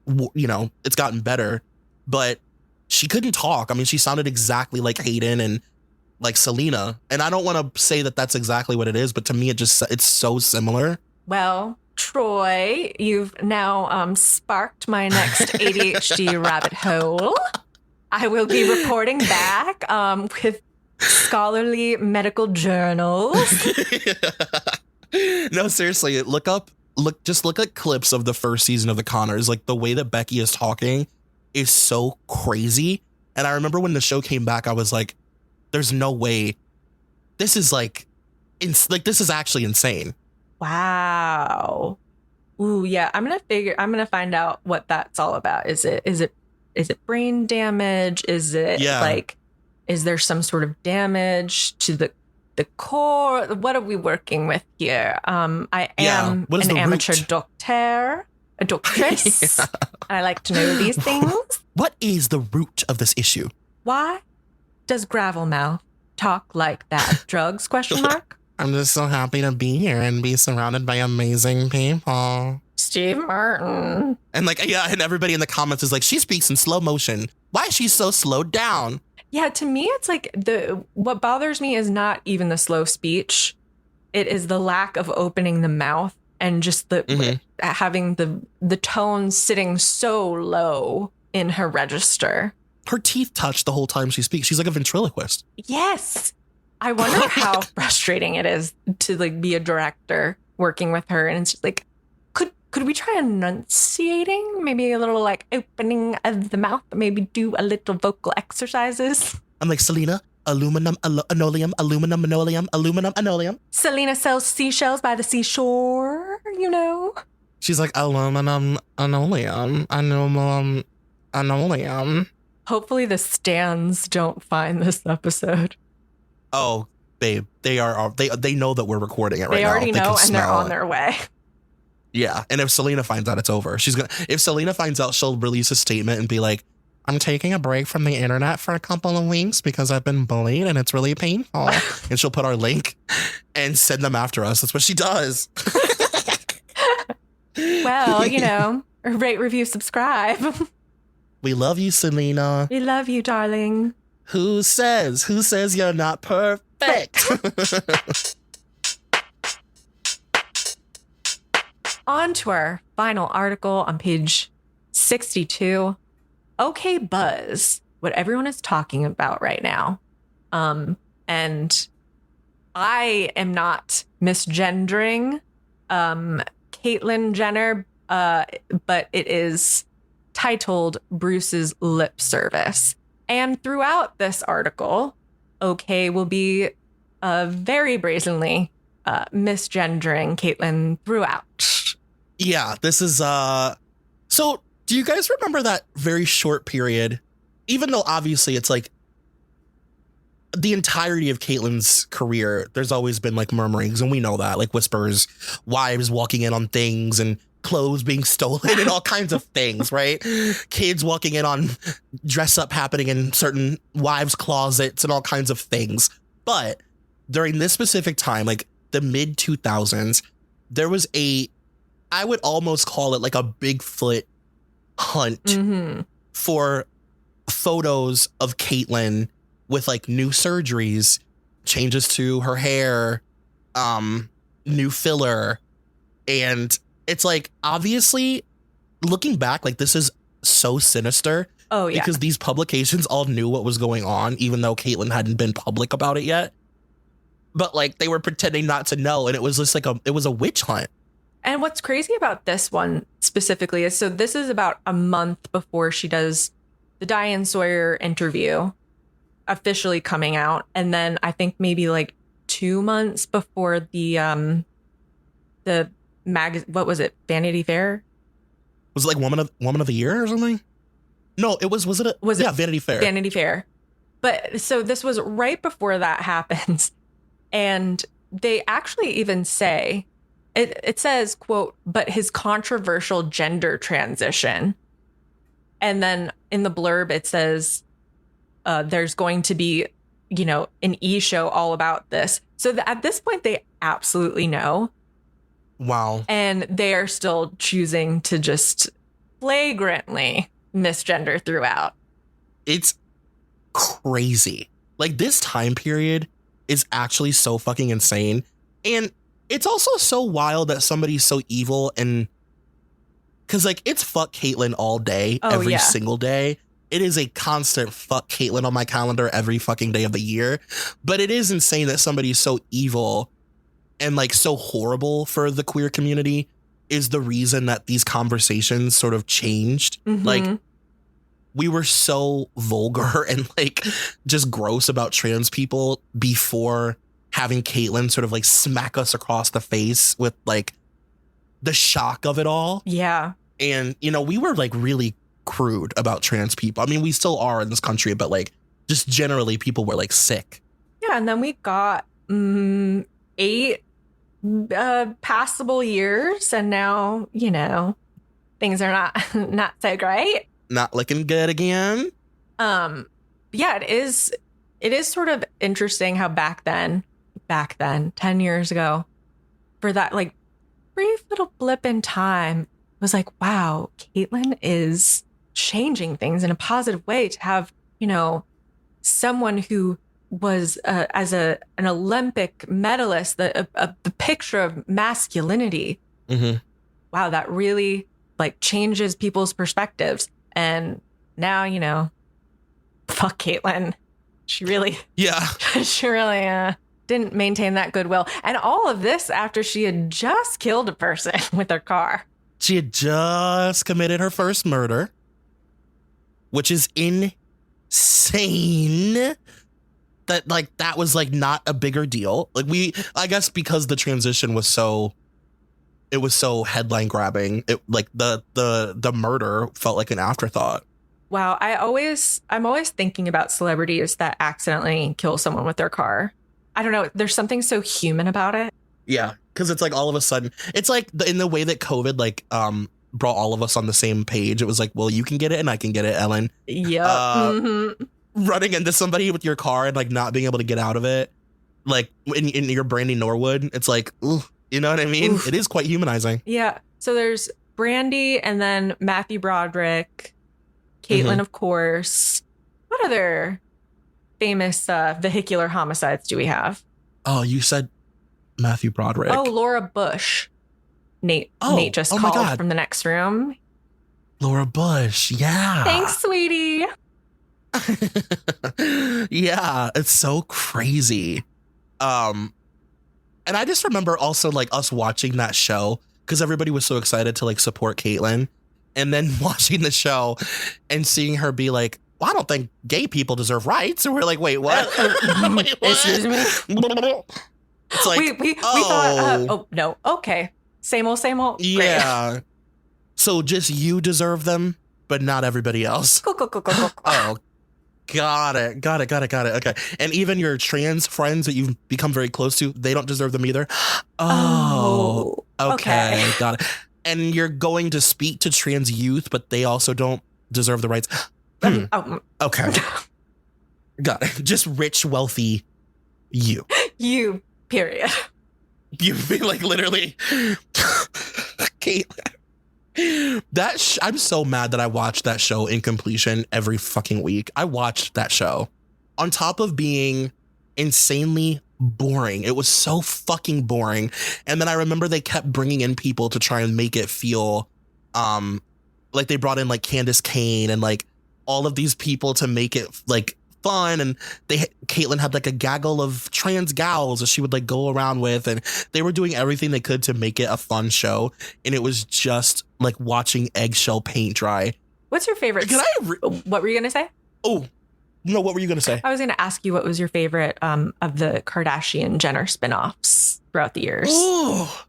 it's gotten better, but she couldn't talk. I mean, she sounded exactly like Hayden and like Selena. And I don't want to say that that's exactly what it is, but to me, it's so similar. Well, Troy, you've now sparked my next ADHD rabbit hole. I will be reporting back with scholarly medical journals. No, seriously, look at clips of the first season of the Conners. Like, the way that Becky is talking is so crazy. And I remember when the show came back, I was like, there's no way. This is like, this is actually insane. Wow. Ooh, yeah. I'm gonna find out what that's all about. Is it brain damage? Is it like, is there some sort of damage to the core? What are we working with here? I am an amateur doctor, a doctress. Yeah. I like to know these things. What is the root of this issue? Why does Gravelmouth talk like that? Drugs? ? I'm just so happy to be here and be surrounded by amazing people. Steve Martin. And and everybody in the comments is like, she speaks in slow motion. Why is she so slowed down? Yeah, to me, it's like what bothers me is not even the slow speech. It is the lack of opening the mouth and just having the tone sitting so low in her register. Her teeth touch the whole time she speaks. She's like a ventriloquist. Yes. I wonder how frustrating it is to like be a director working with her. And it's just like, could we try enunciating? Maybe a little like opening of the mouth, maybe do a little vocal exercises. I'm like, Selena, aluminum, anoleum, aluminum, anoleum, aluminum, anoleum. Selena sells seashells by the seashore, She's like, aluminum, anoleum, aluminum, linoleum. Hopefully the stans don't find this episode. Oh, babe, they know that we're recording it right now. They already know, and they're on it. their way. Yeah, and if Selena finds out, it's over. If Selena finds out, she'll release a statement and be like, I'm taking a break from the internet for a couple of weeks because I've been bullied and it's really painful. And she'll put our link and send them after us. That's what she does. Well, rate, review, subscribe. We love you, Selena. We love you, darling. Who says you're not perfect? On to our final article on page 62. Okay, Buzz, what everyone is talking about right now. And I am not misgendering Caitlyn Jenner, but it is titled Bruce's Lip Service. And throughout this article, OK will be very brazenly misgendering Caitlyn throughout. Yeah, this is so do you guys remember that very short period? Even though obviously it's like the entirety of Caitlyn's career, there's always been like murmurings, and we know that, like whispers, wives walking in on things and clothes being stolen and all kinds of things, right? Kids walking in on dress up happening in certain wives' closets and all kinds of things. But during this specific time, like the mid 2000s, there was I would almost call it like a Bigfoot hunt for photos of Caitlyn with like new surgeries, changes to her hair, new filler. And it's like, obviously looking back, like this is so sinister. Oh, yeah. Because these publications all knew what was going on, even though Caitlyn hadn't been public about it yet. But like they were pretending not to know. And it was just like it was a witch hunt. And what's crazy about this one specifically is, so this is about a month before she does the Diane Sawyer interview officially coming out. And then I think maybe like 2 months before the what was it? Vanity Fair? Was it like Woman of the Year or something? No, it was it Vanity Fair. Vanity Fair. But so this was right before that happens. And they actually even say, it says, quote, but his controversial gender transition. And then in the blurb, it says there's going to be, an e-show all about this. So at this point, they absolutely know. Wow. And they are still choosing to just flagrantly misgender throughout. It's crazy. Like this time period is actually so fucking insane. And it's also so wild that somebody's so evil, and because like it's fuck Caitlyn all day, every single day. It is a constant fuck Caitlyn on my calendar every fucking day of the year. But it is insane that somebody's so evil and like so horrible for the queer community is the reason that these conversations sort of changed. Mm-hmm. Like we were so vulgar and like just gross about trans people before having Caitlyn sort of like smack us across the face with like the shock of it all. Yeah. And, we were like really crude about trans people. I mean, we still are in this country, but like just generally people were like sick. Yeah. And then we got 8 passable years. And now, things are not so great. Not looking good again. Yeah, it is sort of interesting how back then, 10 years ago, for that like brief little blip in time, was like, wow, Caitlyn is changing things in a positive way to have, someone who was as an Olympic medalist, the picture of masculinity. Mm-hmm. Wow, that really like changes people's perspectives. And now, fuck Caitlyn. She really, didn't maintain that goodwill. And all of this after she had just killed a person with her car. She had just committed her first murder, which is insane. That was like not a bigger deal. Like I guess because the transition was so headline grabbing, it like the murder felt like an afterthought. Wow. I'm always thinking about celebrities that accidentally kill someone with their car. I don't know. There's something so human about it. Yeah, because it's like all of a sudden, it's like in the way that COVID like brought all of us on the same page. It was like, well, you can get it and I can get it, Ellen. Yeah. Running into somebody with your car and like not being able to get out of it, like in your Brandy Norwood, it's like, ooh, you know what I mean? Oof. It is quite humanizing. Yeah. So there's Brandy and then Matthew Broderick, Caitlin, of course. What other famous vehicular homicides do we have? Oh, you said Matthew Broderick. Oh, Laura Bush. Nate just called from the next room. Laura Bush. Yeah. Thanks, sweetie. Yeah, it's so crazy. And I just remember also like us watching that show because everybody was so excited to like support Caitlyn, and then watching the show and seeing her be like, well, I don't think gay people deserve rights. And we're like, wait, what? Wait, what? Excuse me? It's like, we thought, oh, no. Okay. Same old. Yeah. Great. So just you deserve them, but not everybody else. Cool. Oh, got it. Okay. And even your trans friends that you've become very close to, they don't deserve them either. Oh, okay. Got it. And you're going to speak to trans youth, but they also don't deserve the rights. Okay. Got it. Just rich, wealthy you. You, period. You mean like literally. Kate. I'm so mad that I watched that show in completion every fucking week. I watched that show on top of being insanely boring. It was so fucking boring. And then I remember they kept bringing in people to try and make it feel like they brought in like Candace Kane and like all of these people to make it like fun. And Caitlyn had like a gaggle of trans gals that she would like go around with, and they were doing everything they could to make it a fun show. And it was just like watching eggshell paint dry. What's your favorite? What were you going to say? Oh, no, what were you going to say? I was going to ask you what was your favorite of the Kardashian Jenner spinoffs throughout the years. Oh,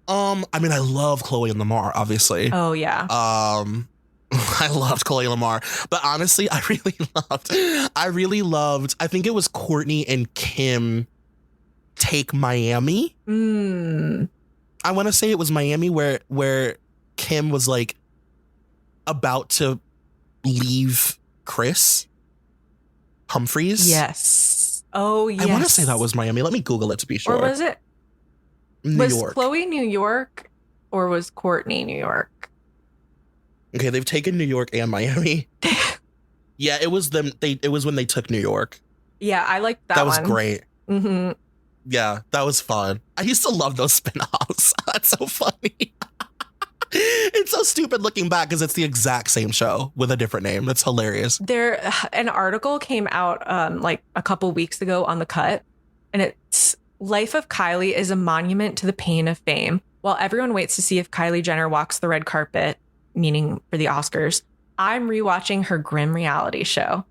I mean, I love Chloe and Lamar, obviously. Oh, yeah. I loved Chloe Lamar, but honestly, I really loved, I think it was Courtney and Kim Take Miami. I want to say it was Miami where Kim was like about to leave Chris Humphries. Yes. Oh, yes. I want to say that was Miami. Let me Google it to be sure. Or was it? New York. Chloe New York or was Courtney New York? Okay, they've taken New York and Miami. Yeah, it was them. It was when they took New York. Yeah, I liked that one. That was great. Mm-hmm. Yeah, that was fun. I used to love those spinoffs. That's so funny. It's so stupid looking back because it's the exact same show with a different name. That's hilarious. An article came out like a couple weeks ago on The Cut, and it's Life of Kylie is a monument to the pain of fame. While everyone waits to see if Kylie Jenner walks the red carpet, meaning for the Oscars, I'm rewatching her grim reality show.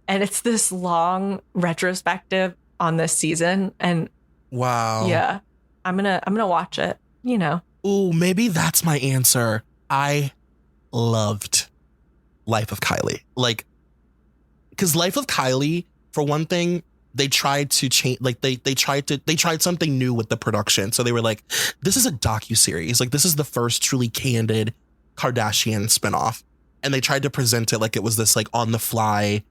And it's this long retrospective on this season. And wow. Yeah, I'm gonna watch it, you know. Ooh, maybe that's my answer. I loved Life of Kylie. Like, because Life of Kylie, for one thing, they tried to change, like they tried something new with the production. So they were like, this is a docuseries. Like, this is the first truly candid Kardashian spinoff. And they tried to present it like it was this like on the fly,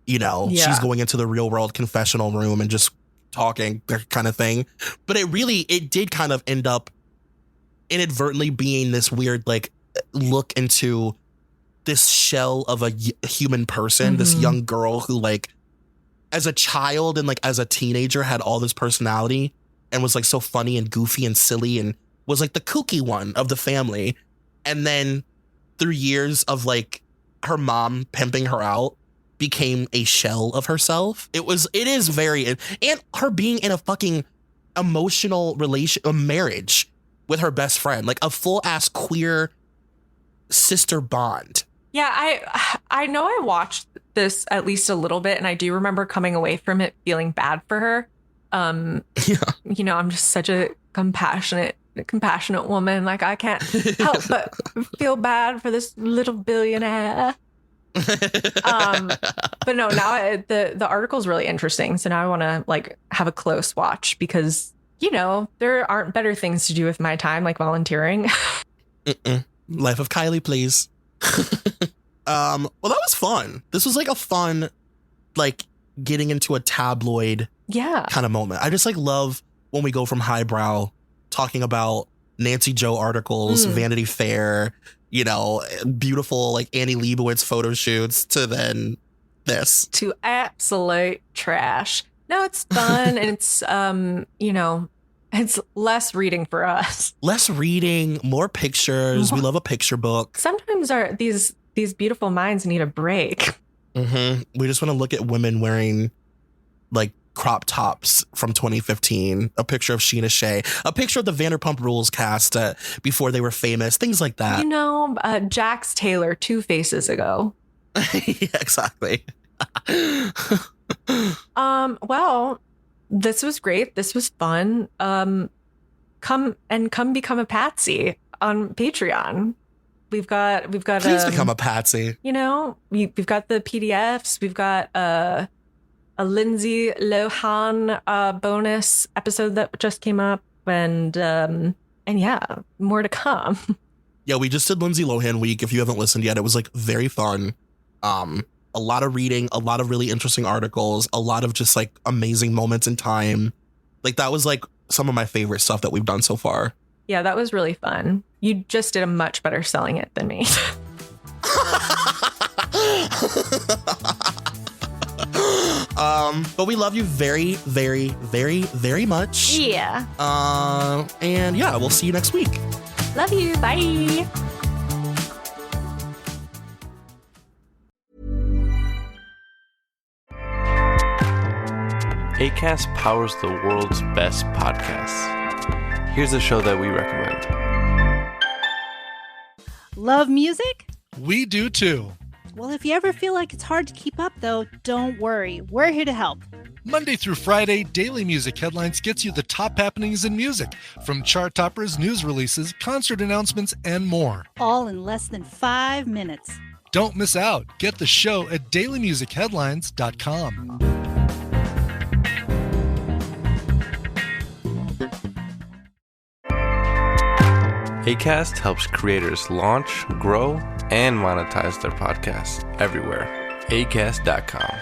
you know, she's going into the real world confessional room and just talking kind of thing. But it did kind of end up inadvertently being this weird like look into this shell of a human person, this young girl who like as a child and like as a teenager had all this personality and was like so funny and goofy and silly and was like the kooky one of the family. And then through years of like her mom pimping her out became a shell of herself. It is very, and her being in a fucking emotional marriage with her best friend, like a full ass queer sister bond. Yeah, I know I watched this at least a little bit, and I do remember coming away from it feeling bad for her. You know, I'm just such a compassionate compassionate woman. Like, I can't help but feel bad for this little billionaire. But no, now the article's really interesting. So now I want to like have a close watch because, you know, there aren't better things to do with my time, like volunteering. Life of Kylie, please. Well, that was fun. This was like a fun, like getting into a tabloid kind of moment. I just like love when we go from highbrow talking about Nancy Joe articles, Vanity Fair, you know, beautiful like Annie Leibovitz photo shoots to then this. To absolute trash. No, it's fun and it's, you know, it's less reading for us. Less reading, more pictures. We love a picture book. Sometimes these beautiful minds need a break. We just want to look at women wearing like crop tops from 2015, a picture of Sheena Shea, a picture of the Vanderpump Rules cast before they were famous, things like that. You know, Jax Taylor 2 faces ago. Yeah, exactly. Well, this was great. This was fun. Come become a Patsy on Patreon. We've got Please become a Patsy. You know, we've got the PDFs. We've got a Lindsay Lohan bonus episode that just came up, and yeah, more to come. Yeah, we just did Lindsay Lohan week. If you haven't listened yet, it was like very fun. A lot of reading, a lot of really interesting articles, a lot of just like amazing moments in time. Like that was like some of my favorite stuff that we've done so far. Yeah, that was really fun. You just did a much better selling it than me. But we love you very, very, very, very much. Yeah. And yeah, we'll see you next week. Love you. Bye. Acast powers the world's best podcasts. Here's a show that we recommend. Love music? We do too. Well, if you ever feel like it's hard to keep up, though, don't worry. We're here to help. Monday through Friday, Daily Music Headlines gets you the top happenings in music, from chart toppers, news releases, concert announcements, and more. All in less than 5 minutes. Don't miss out. Get the show at dailymusicheadlines.com. Acast helps creators launch, grow, and monetize their podcasts everywhere. Acast.com.